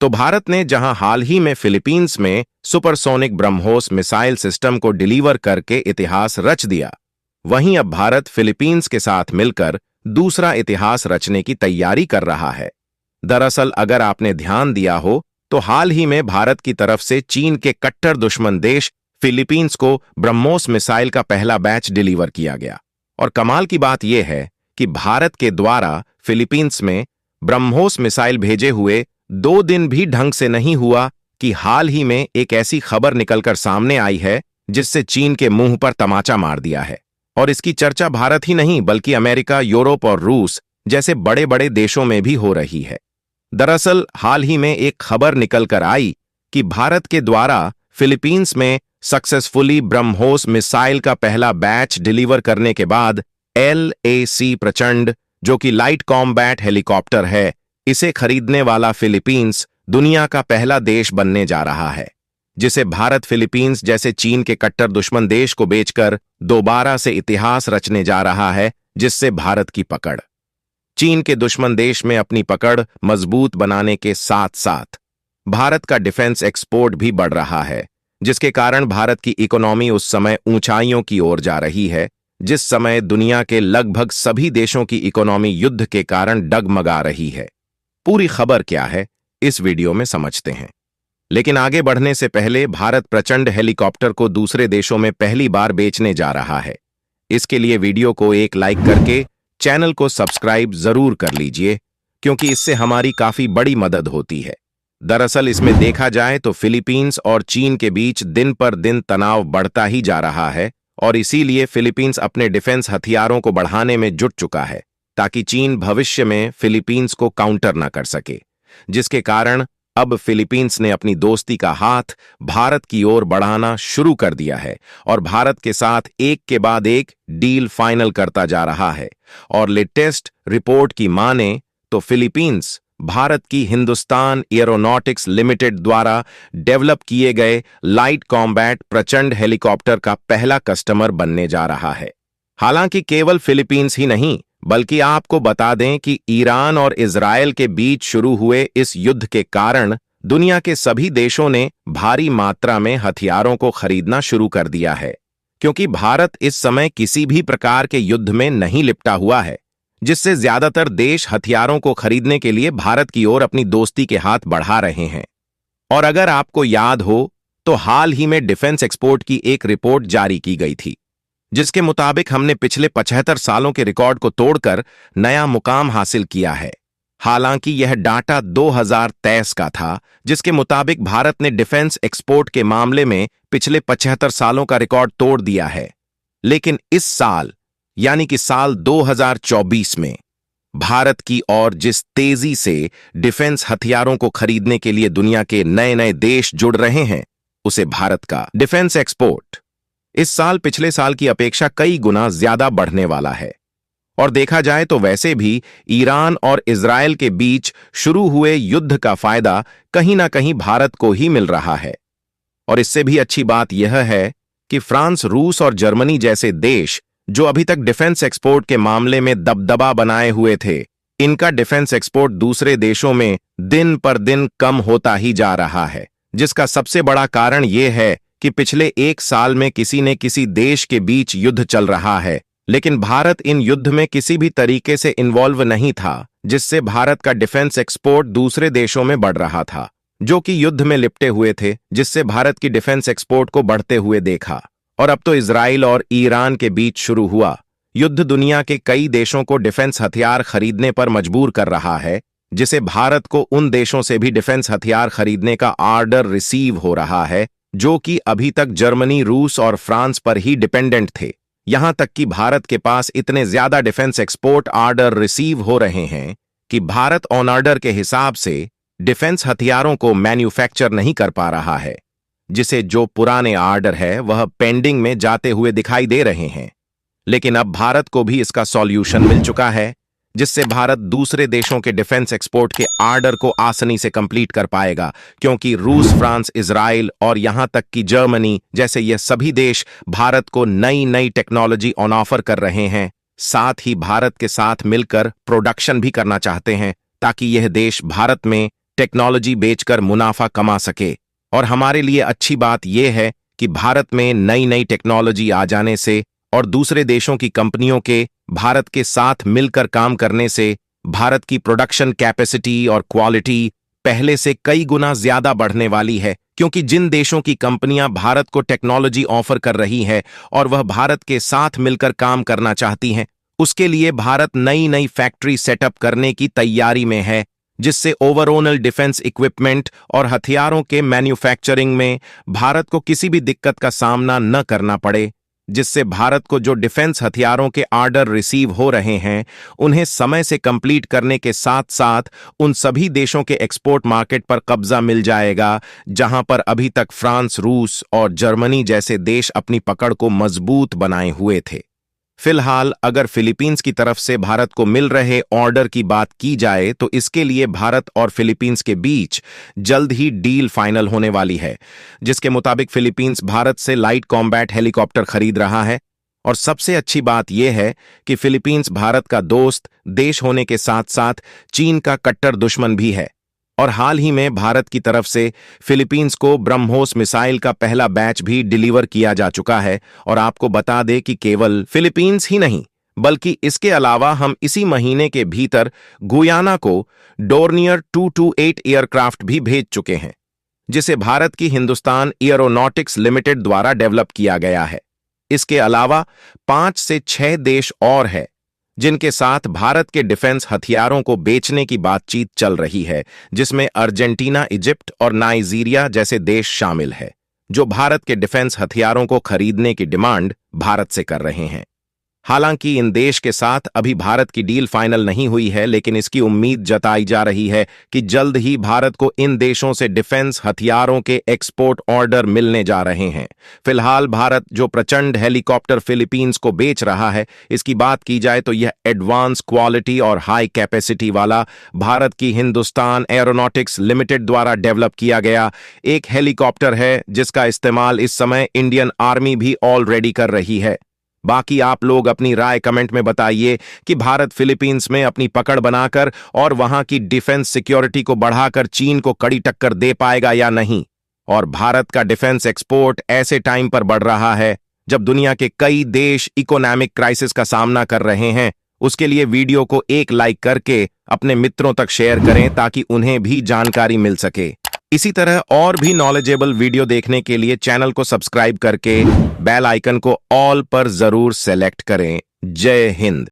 तो भारत ने जहां हाल ही में फिलीपींस में सुपरसोनिक ब्रह्मोस मिसाइल सिस्टम को डिलीवर करके इतिहास रच दिया, वहीं अब भारत फिलीपींस के साथ मिलकर दूसरा इतिहास रचने की तैयारी कर रहा है। दरअसल अगर आपने ध्यान दिया हो तो हाल ही में भारत की तरफ से चीन के कट्टर दुश्मन देश फिलीपींस को ब्रह्मोस मिसाइल का पहला बैच डिलीवर किया गया। और कमाल की बात यह है कि भारत के द्वारा फिलीपींस में ब्रह्मोस मिसाइल भेजे हुए 2 दिन भी ढंग से नहीं हुआ कि हाल ही में एक ऐसी खबर निकलकर सामने आई है जिससे चीन के मुंह पर तमाचा मार दिया है। और इसकी चर्चा भारत ही नहीं बल्कि अमेरिका, यूरोप और रूस जैसे बड़े बड़े देशों में भी हो रही है। दरअसल हाल ही में एक खबर निकलकर आई कि भारत के द्वारा फिलीपींस में सक्सेसफुली ब्रह्मोस मिसाइल का पहला बैच डिलीवर करने के बाद LAC प्रचंड, जो कि लाइट कॉम्बैट हेलीकॉप्टर है, इसे खरीदने वाला फिलीपींस दुनिया का पहला देश बनने जा रहा है, जिसे भारत फिलीपींस जैसे चीन के कट्टर दुश्मन देश को बेचकर दोबारा से इतिहास रचने जा रहा है, जिससे भारत की पकड़ चीन के दुश्मन देश में अपनी पकड़ मजबूत बनाने के साथ साथ भारत का डिफेंस एक्सपोर्ट भी बढ़ रहा है, जिसके कारण भारत की इकोनॉमी उस समय ऊंचाइयों की ओर जा रही है जिस समय दुनिया के लगभग सभी देशों की इकोनॉमी युद्ध के कारण डगमगा रही है। पूरी खबर क्या है इस वीडियो में समझते हैं, लेकिन आगे बढ़ने से पहले भारत प्रचंड हेलीकॉप्टर को दूसरे देशों में पहली बार बेचने जा रहा है। इसके लिए वीडियो को एक लाइक करके चैनल को सब्सक्राइब जरूर कर लीजिए, क्योंकि इससे हमारी काफी बड़ी मदद होती है। दरअसल इसमें देखा जाए तो फिलीपींस और चीन के बीच दिन पर दिन तनाव बढ़ता ही जा रहा है और इसीलिए फिलीपींस अपने डिफेंस हथियारों को बढ़ाने में जुट चुका है ताकि चीन भविष्य में फिलीपींस को काउंटर न कर सके, जिसके कारण अब फिलीपींस ने अपनी दोस्ती का हाथ भारत की ओर बढ़ाना शुरू कर दिया है और भारत के साथ एक के बाद एक डील फाइनल करता जा रहा है। और लेटेस्ट रिपोर्ट की माने तो फिलीपींस भारत की हिंदुस्तान एरोनॉटिक्स लिमिटेड द्वारा डेवलप किए गए लाइट कॉम्बैट प्रचंड हेलीकॉप्टर का पहला कस्टमर बनने जा रहा है। हालांकि केवल फिलीपींस ही नहीं बल्कि आपको बता दें कि ईरान और इजरायल के बीच शुरू हुए इस युद्ध के कारण दुनिया के सभी देशों ने भारी मात्रा में हथियारों को खरीदना शुरू कर दिया है, क्योंकि भारत इस समय किसी भी प्रकार के युद्ध में नहीं लिपटा हुआ है, जिससे ज्यादातर देश हथियारों को खरीदने के लिए भारत की ओर अपनी दोस्ती के हाथ बढ़ा रहे हैं। और अगर आपको याद हो तो हाल ही में डिफेंस एक्सपोर्ट की एक रिपोर्ट जारी की गई थी, जिसके मुताबिक हमने पिछले 75 सालों के रिकॉर्ड को तोड़कर नया मुकाम हासिल किया है। हालांकि यह डाटा 2023 का था, जिसके मुताबिक भारत ने डिफेंस एक्सपोर्ट के मामले में पिछले 75 सालों का रिकॉर्ड तोड़ दिया है। लेकिन इस साल यानी कि साल 2024 में भारत की ओर जिस तेजी से डिफेंस हथियारों को खरीदने के लिए दुनिया के नए नए देश जुड़ रहे हैं, उसे भारत का डिफेंस एक्सपोर्ट इस साल पिछले साल की अपेक्षा कई गुना ज्यादा बढ़ने वाला है। और देखा जाए तो वैसे भी ईरान और इजरायल के बीच शुरू हुए युद्ध का फायदा कहीं ना कहीं भारत को ही मिल रहा है। और इससे भी अच्छी बात यह है कि फ्रांस, रूस और जर्मनी जैसे देश जो अभी तक डिफेंस एक्सपोर्ट के मामले में दबदबा बनाए हुए थे, इनका डिफेंस एक्सपोर्ट दूसरे देशों में दिन पर दिन कम होता ही जा रहा है, जिसका सबसे बड़ा कारण यह है कि पिछले 1 साल में किसी न किसी देश के बीच युद्ध चल रहा है, लेकिन भारत इन युद्ध में किसी भी तरीके से इन्वॉल्व नहीं था, जिससे भारत का डिफेंस एक्सपोर्ट दूसरे देशों में बढ़ रहा था जो कि युद्ध में लिपटे हुए थे, जिससे भारत की डिफेंस एक्सपोर्ट को बढ़ते हुए देखा। और अब तो इजराइल और ईरान के बीच शुरू हुआ युद्ध दुनिया के कई देशों को डिफेंस हथियार खरीदने पर मजबूर कर रहा है, जिसे भारत को उन देशों से भी डिफेंस हथियार खरीदने का ऑर्डर रिसीव हो रहा है जो कि अभी तक जर्मनी, रूस और फ्रांस पर ही डिपेंडेंट थे। यहां तक कि भारत के पास इतने ज्यादा डिफेंस एक्सपोर्ट ऑर्डर रिसीव हो रहे हैं कि भारत ऑन ऑर्डर के हिसाब से डिफेंस हथियारों को मैन्युफैक्चर नहीं कर पा रहा है, जिसे जो पुराने ऑर्डर है वह पेंडिंग में जाते हुए दिखाई दे रहे हैं। लेकिन अब भारत को भी इसका सॉल्यूशन मिल चुका है, जिससे भारत दूसरे देशों के डिफेंस एक्सपोर्ट के ऑर्डर को आसानी से कंप्लीट कर पाएगा, क्योंकि रूस, फ्रांस, इजराइल और यहां तक कि जर्मनी जैसे ये सभी देश भारत को नई नई टेक्नोलॉजी ऑन ऑफर कर रहे हैं। साथ ही भारत के साथ मिलकर प्रोडक्शन भी करना चाहते हैं ताकि यह देश भारत में टेक्नोलॉजी बेचकर मुनाफा कमा सके। और हमारे लिए अच्छी बात यह है कि भारत में नई नई टेक्नोलॉजी आ जाने से और दूसरे देशों की कंपनियों के भारत के साथ मिलकर काम करने से भारत की प्रोडक्शन कैपेसिटी और क्वालिटी पहले से कई गुना ज्यादा बढ़ने वाली है, क्योंकि जिन देशों की कंपनियां भारत को टेक्नोलॉजी ऑफर कर रही है और वह भारत के साथ मिलकर काम करना चाहती हैं, उसके लिए भारत नई नई फैक्ट्री सेटअप करने की तैयारी में है, जिससे ओवरऑल डिफेंस इक्विपमेंट और हथियारों के मैन्युफैक्चरिंग में भारत को किसी भी दिक्कत का सामना न करना पड़े, जिससे भारत को जो डिफेंस हथियारों के ऑर्डर रिसीव हो रहे हैं उन्हें समय से कंप्लीट करने के साथ साथ उन सभी देशों के एक्सपोर्ट मार्केट पर कब्जा मिल जाएगा जहां पर अभी तक फ्रांस, रूस और जर्मनी जैसे देश अपनी पकड़ को मजबूत बनाए हुए थे। फिलहाल अगर फिलीपींस की तरफ से भारत को मिल रहे ऑर्डर की बात की जाए तो इसके लिए भारत और फिलीपींस के बीच जल्द ही डील फाइनल होने वाली है, जिसके मुताबिक फिलीपींस भारत से लाइट कॉम्बैट हेलीकॉप्टर खरीद रहा है। और सबसे अच्छी बात यह है कि फिलीपींस भारत का दोस्त देश होने के साथ साथ चीन का कट्टर दुश्मन भी है। और हाल ही में भारत की तरफ से फिलीपींस को ब्रह्मोस मिसाइल का पहला बैच भी डिलीवर किया जा चुका है। और आपको बता दें कि केवल फिलीपींस ही नहीं बल्कि इसके अलावा हम इसी महीने के भीतर गुयाना को डोर्नियर 228 एयरक्राफ्ट भी भेज चुके हैं, जिसे भारत की हिंदुस्तान एयरोनॉटिक्स लिमिटेड द्वारा डेवलप किया गया है। इसके अलावा 5 से 6 देश और हैं जिनके साथ भारत के डिफेंस हथियारों को बेचने की बातचीत चल रही है, जिसमें अर्जेंटीना, इजिप्ट और नाइजीरिया जैसे देश शामिल है, जो भारत के डिफेंस हथियारों को खरीदने की डिमांड भारत से कर रहे हैं। हालांकि इन देश के साथ अभी भारत की डील फाइनल नहीं हुई है, लेकिन इसकी उम्मीद जताई जा रही है कि जल्द ही भारत को इन देशों से डिफेंस हथियारों के एक्सपोर्ट ऑर्डर मिलने जा रहे हैं। फिलहाल भारत जो प्रचंड हेलीकॉप्टर फिलीपींस को बेच रहा है, इसकी बात की जाए तो यह एडवांस क्वालिटी और हाई कैपेसिटी वाला भारत की हिंदुस्तान एरोनॉटिक्स लिमिटेड द्वारा डेवलप किया गया एक हेलीकॉप्टर है, जिसका इस्तेमाल इस समय इंडियन आर्मी भी ऑलरेडी कर रही है। बाकी आप लोग अपनी राय कमेंट में बताइए कि भारत फिलीपींस में अपनी पकड़ बनाकर और वहां की डिफेंस सिक्योरिटी को बढ़ाकर चीन को कड़ी टक्कर दे पाएगा या नहीं। और भारत का डिफेंस एक्सपोर्ट ऐसे टाइम पर बढ़ रहा है जब दुनिया के कई देश इकोनॉमिक क्राइसिस का सामना कर रहे हैं। उसके लिए वीडियो को एक लाइक करके अपने मित्रों तक शेयर करें ताकि उन्हें भी जानकारी मिल सके। इसी तरह और भी नॉलेजेबल वीडियो देखने के लिए चैनल को सब्सक्राइब करके बेल आइकन को ऑल पर जरूर सेलेक्ट करें। जय हिंद।